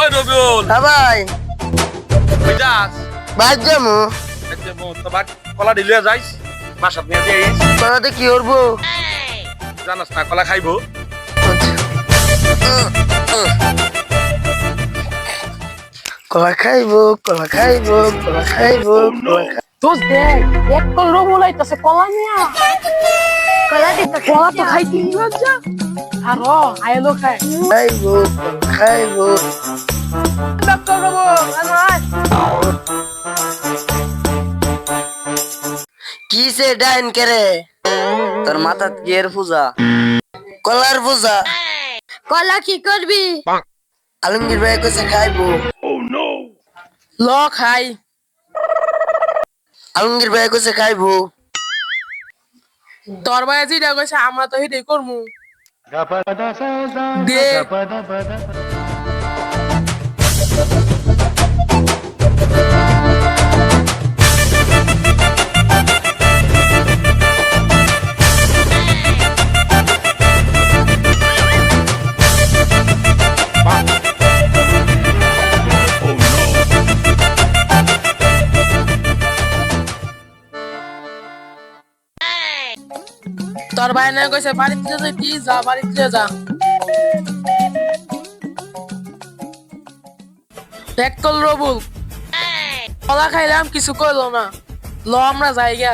ওই রবিউল হ্যাঁ ভাই কই যাস বাদ যাবো আচ্ছা তো বাট কলা দিলে যাইস বাসা নিয়ে যাইস কলাতে কি করবো জানাস না কলা খাইবো কলা খাইবো কলা খাইবো কলা খাইবো কলা দোষ দেখ এক কল রবুল আইতাছে কলা নিয়া কলা দিতে কলা তো খাইতে লজ্জা আর আইলো খাই খাইবো কলা খাইবো ডাক্তার রবুল আয় কি সে ডাইন করে তোর মাথাত গিয়ের পূজা কলার পূজা কলা কি করবি আলমগীর ভাই কইছে খাইবো ল খাই আলমগীর ভাই কইছে খাইবো তোর ভাই যেটা কইছে আমরা তো হেটাই করমু দে তোর ভাই না কইছে বাড়িতে যাইতি যা বাড়িতে যা এক কল রবুল কলা খাইলাম কিছু কইলো না ল আমরা যাই গা